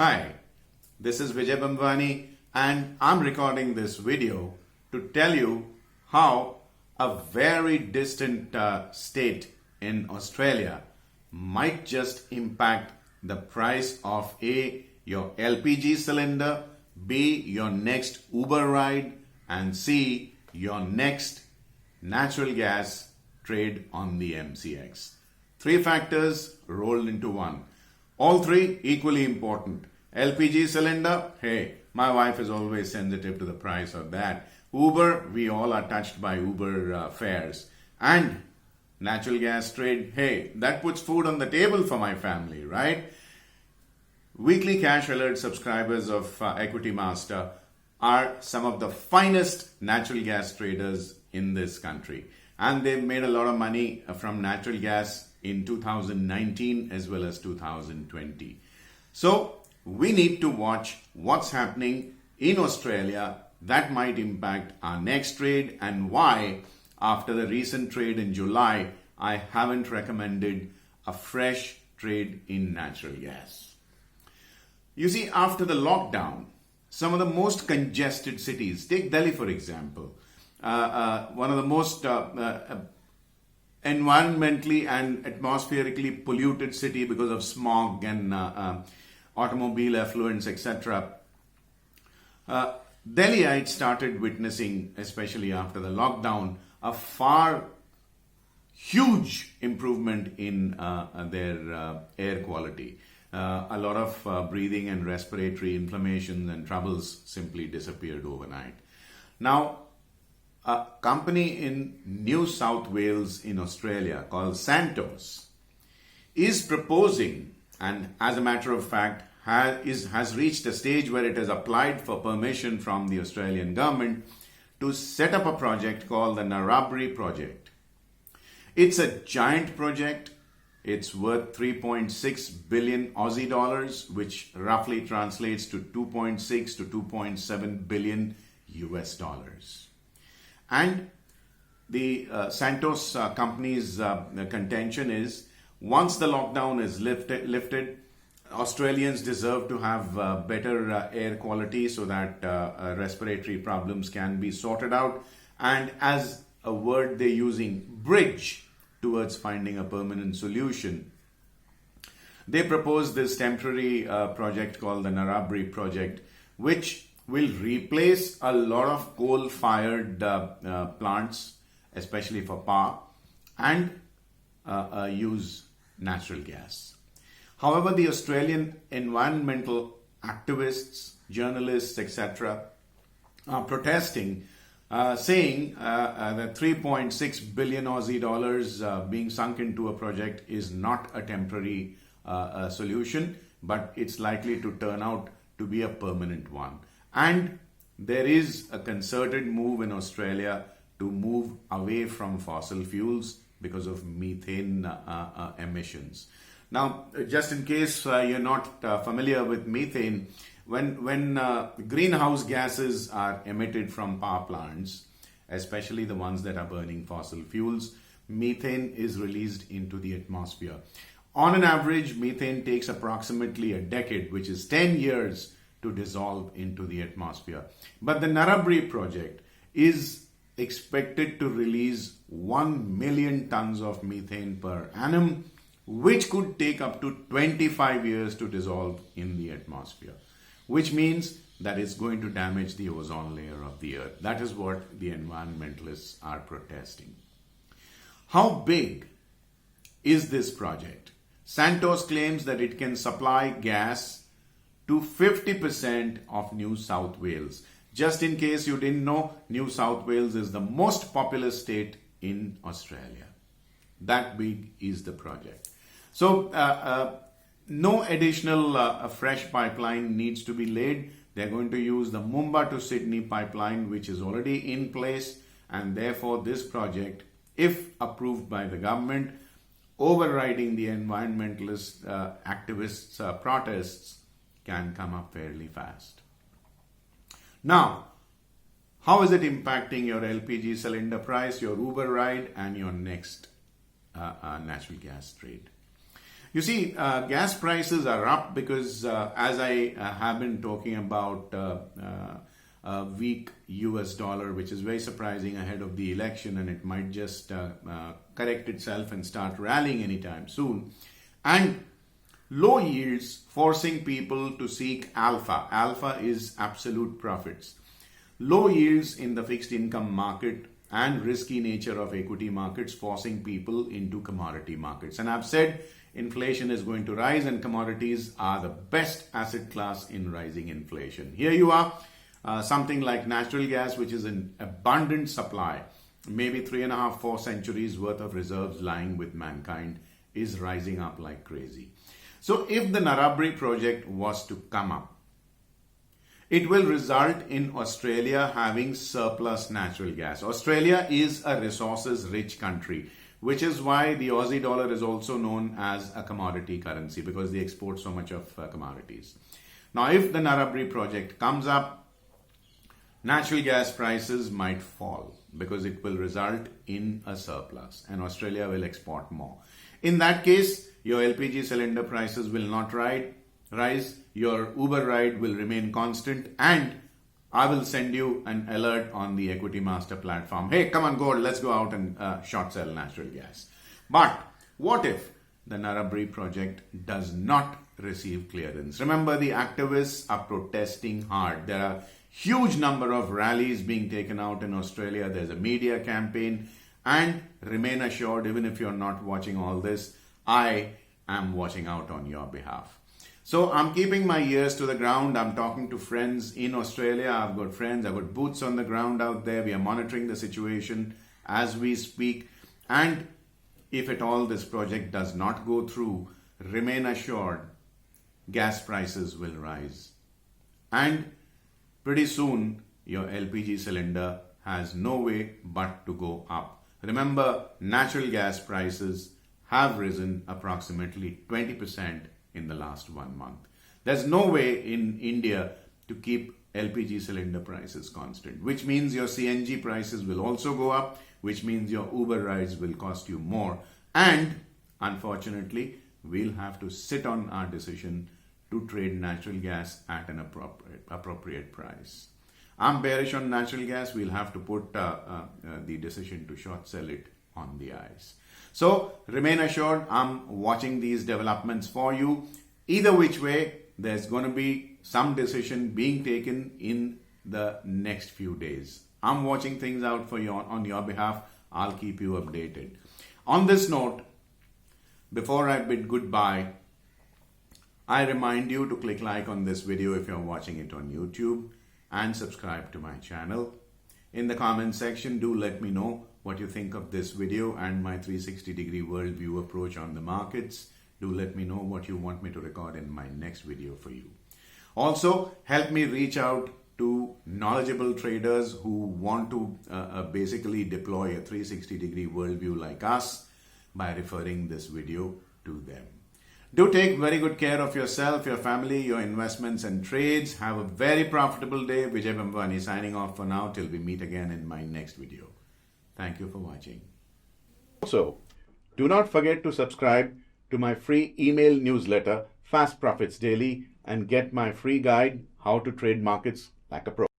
Hi, this is Vijay Bambwani and I'm recording this video to tell you how a very distant state in Australia might just impact the price of A, your LPG cylinder, B, your next Uber ride, and C, your next natural gas trade on the MCX. Three factors rolled into one. All three equally important. LPG cylinder, hey, my wife is always sensitive to the price of that. Uber, we all are touched by Uber fares. And natural gas trade, hey, that puts food on the table for my family, right? Weekly cash alert subscribers of Equity Master are some of the finest natural gas traders in this country. And they've made a lot of money from natural gas in 2019 as well as 2020. So we need to watch what's happening in Australia that might impact our next trade and why, after the recent trade in July, I haven't recommended a fresh trade in natural gas. You see, after the lockdown, some of the most congested cities, take Delhi for example, one of the most environmentally and atmospherically polluted city because of smog and automobile effluents, etc. Delhiites started witnessing, especially after the lockdown, a huge improvement in their air quality. A lot of breathing and respiratory inflammations and troubles simply disappeared overnight. Now, a company in New South Wales in Australia called Santos is proposing, and as a matter of fact has reached a stage where it has applied for permission from the Australian government to set up a project called the Narrabri project. It's a giant project. It's worth 3.6 billion Aussie dollars, which roughly translates to 2.6 to 2.7 billion US dollars. And the Santos company's contention is, once the lockdown is lifted, Australians deserve to have better air quality so that respiratory problems can be sorted out. And as a word they're using, bridge towards finding a permanent solution. They propose this temporary project called the Narrabri project, which will replace a lot of coal-fired plants, especially for power, and use natural gas. However, the Australian environmental activists, journalists, etc. are protesting, saying that 3.6 billion Aussie dollars being sunk into a project is not a temporary solution, but it's likely to turn out to be a permanent one. And there is a concerted move in Australia to move away from fossil fuels because of methane emissions. Now, just in case you're not familiar with methane, when greenhouse gases are emitted from power plants, especially the ones that are burning fossil fuels, methane is released into the atmosphere. On an average, methane takes approximately a decade, which is 10 years, to dissolve into the atmosphere. But the Narrabri project is expected to release 1 million tons of methane per annum, which could take up to 25 years to dissolve in the atmosphere, which means that it's going to damage the ozone layer of the earth. That is what the environmentalists are protesting. How big is this project? Santos claims that it can supply gas to 50% of New South Wales. Just in case you didn't know, New South Wales is the most populous state in Australia. That big is the project. So no additional fresh pipeline needs to be laid. They're going to use the Mumbai to Sydney pipeline, which is already in place, and therefore this project, if approved by the government, overriding the environmentalist activists' protests, can come up fairly fast. Now, how is it impacting your LPG cylinder price, your Uber ride, and your next natural gas trade? You see, gas prices are up because, as I have been talking about, a weak US dollar, which is very surprising ahead of the election, and it might just correct itself and start rallying anytime soon. And low yields forcing people to seek alpha. Alpha is absolute profits. Low yields in the fixed income market and risky nature of equity markets forcing people into commodity markets. And I've said inflation is going to rise and commodities are the best asset class in rising inflation. Here you are, something like natural gas, which is an abundant supply, maybe 3.5-4 centuries worth of reserves lying with mankind, is rising up like crazy. So if the Narrabri project was to come up, it will result in Australia having surplus natural gas. Australia is a resources-rich country, which is why the Aussie dollar is also known as a commodity currency, because they export so much of commodities. Now, if the Narrabri project comes up, natural gas prices might fall because it will result in a surplus and Australia will export more. In that case, your LPG cylinder prices will not rise, your Uber ride will remain constant, and I will send you an alert on the Equity Master platform. Hey, come on, Gold, let's go out and short sell natural gas. But what if the Narrabri project does not receive clearance? Remember, the activists are protesting hard. There are huge number of rallies being taken out in Australia. There's a media campaign, and remain assured, even if you're not watching all this, I am watching out on your behalf. So I'm keeping my ears to the ground. I'm talking to friends in Australia. I've got friends, I've got boots on the ground out there. We are monitoring the situation as we speak. And if at all this project does not go through, remain assured, gas prices will rise. And pretty soon, your LPG cylinder has no way but to go up. Remember, natural gas prices have risen approximately 20% in the last 1 month. There's no way in India to keep LPG cylinder prices constant, which means your CNG prices will also go up, which means your Uber rides will cost you more. And unfortunately, we'll have to sit on our decision to trade natural gas at an appropriate price. I'm bearish on natural gas. We'll have to put the decision to short sell it on the ice. So remain assured, I'm watching these developments for you. Either which way, there's going to be some decision being taken in the next few days. I'm watching things out for you on your behalf. I'll keep you updated. On this note, before I bid goodbye, I remind you to click like on this video if you're watching it on YouTube and subscribe to my channel. In the comment section, do let me know what you think of this video and my 360-degree worldview approach on the markets. Do let me know what you want me to record in my next video for you. Also, help me reach out to knowledgeable traders who want to basically deploy a 360-degree worldview like us by referring this video to them. Do take very good care of yourself, your family, your investments and trades. Have a very profitable day. Vijay Bambani signing off for now till we meet again in my next video. Thank you for watching. Also, do not forget to subscribe to my free email newsletter, Fast Profits Daily, and get my free guide, How to Trade Markets Like a Pro.